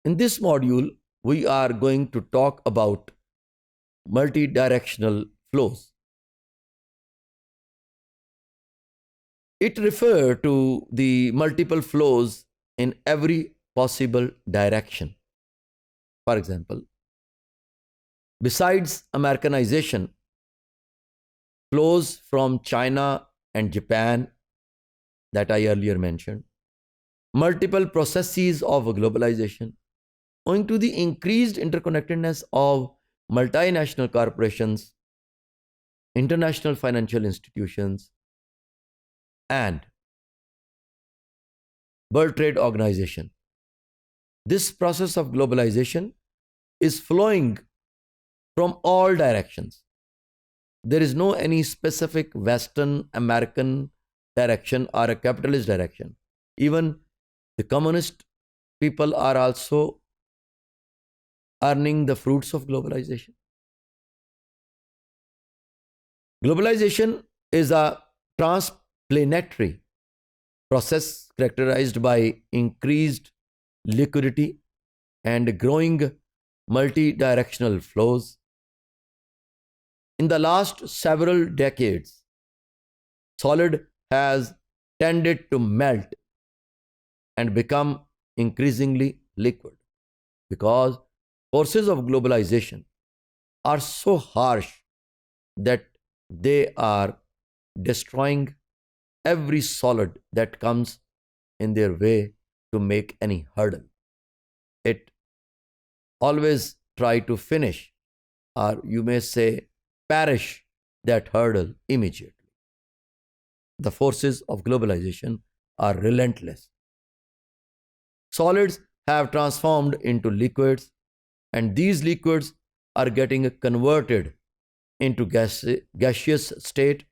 In this module, we are going to talk about multidirectional flows. It refers to the multiple flows in every possible direction. For example, besides Americanization, flows from China and Japan that I earlier mentioned, multiple processes of globalization, owing to the increased interconnectedness of multinational corporations, international financial institutions, and World Trade Organization. This process of globalization is flowing from all directions. There is no any specific Western American direction or a capitalist direction. Even the communist people are also earning the fruits of globalization. Globalization is a transplanetary process characterized by increased liquidity and growing multi-directional flows. In the last several decades, solid has tended to melt and become increasingly liquid because forces of globalization are so harsh that they are destroying every solid that comes in their way to make any hurdle. It always try to finish, or you may say perish, that hurdle immediately. The forces of globalization are relentless. Solids have transformed into liquids, and these liquids are getting converted into gaseous state,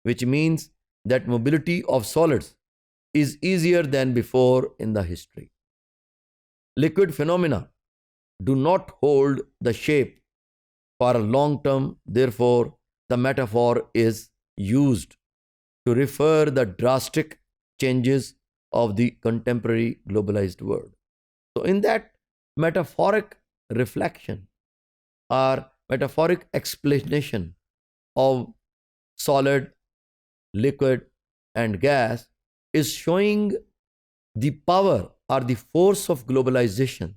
which means that mobility of solids is easier than before in the history. Liquid phenomena do not hold the shape for a long term, therefore, the metaphor is used to refer the drastic changes of the contemporary globalized world. So, in that metaphoric reflection or metaphoric explanation of solid, liquid, and gas is showing the power or the force of globalization,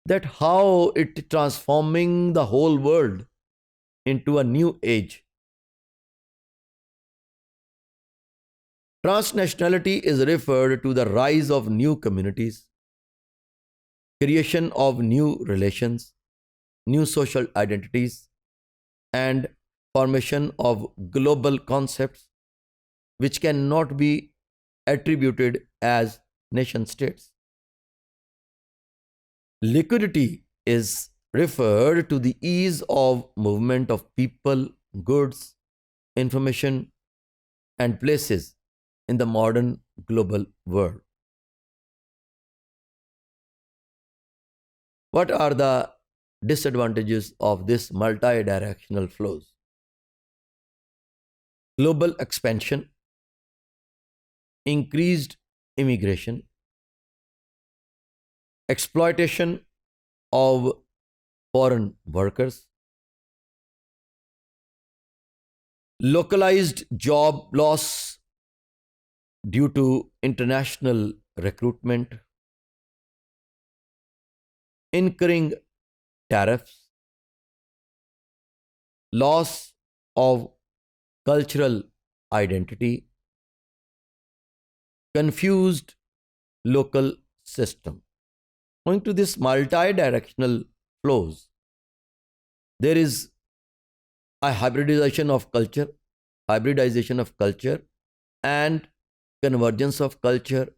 that how it transforming the whole world into a new age. Transnationality is referred to the rise of new communities, creation of new relations, new social identities, and formation of global concepts which cannot be attributed as nation states. Liquidity is referred to the ease of movement of people, goods, information, and places in the modern global world. What are the disadvantages of this multi-directional flows? Global expansion, increased immigration, exploitation of foreign workers, localized job loss due to international recruitment, incurring tariffs, loss of cultural identity, confused local system. Owing to this multi-directional flows, there is a hybridization of culture, and convergence of culture,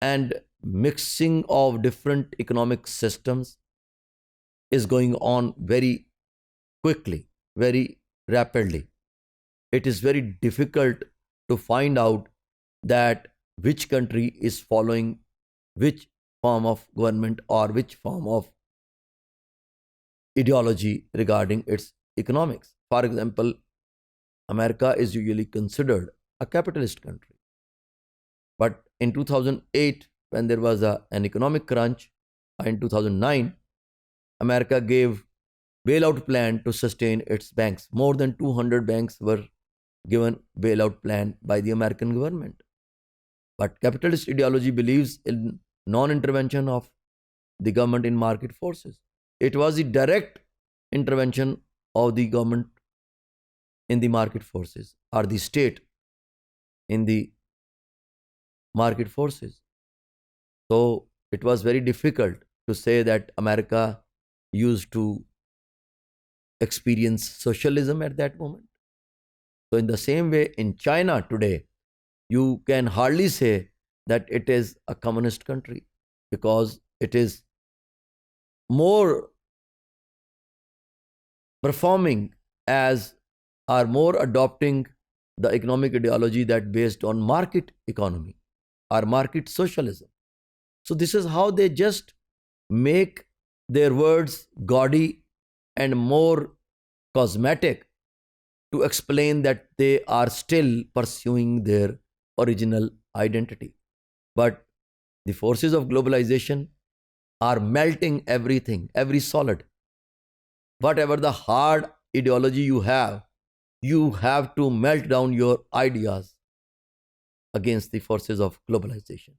and mixing of different economic systems is going on very quickly, very rapidly. It is very difficult to find out that which country is following which form of government or which form of ideology regarding its economics. For example, America is usually considered a capitalist country. But in 2008, when there was an economic crunch, in 2009, America gave bailout plan to sustain its banks. More than 200 banks were given bailout plan by the American government. But capitalist ideology believes in non-intervention of the government in market forces. It was the direct intervention of the government in the market forces or the state in the market forces. So it was very difficult to say that America used to experience socialism at that moment. So, in the same way, in China today, you can hardly say that it is a communist country because it is more performing as or more adopting the economic ideology that based on market economy or market socialism. So this is how they just make their words gaudy and more cosmetic to explain that they are still pursuing their original identity. But the forces of globalization are melting everything, every solid. Whatever the hard ideology you have to melt down your ideas against the forces of globalization.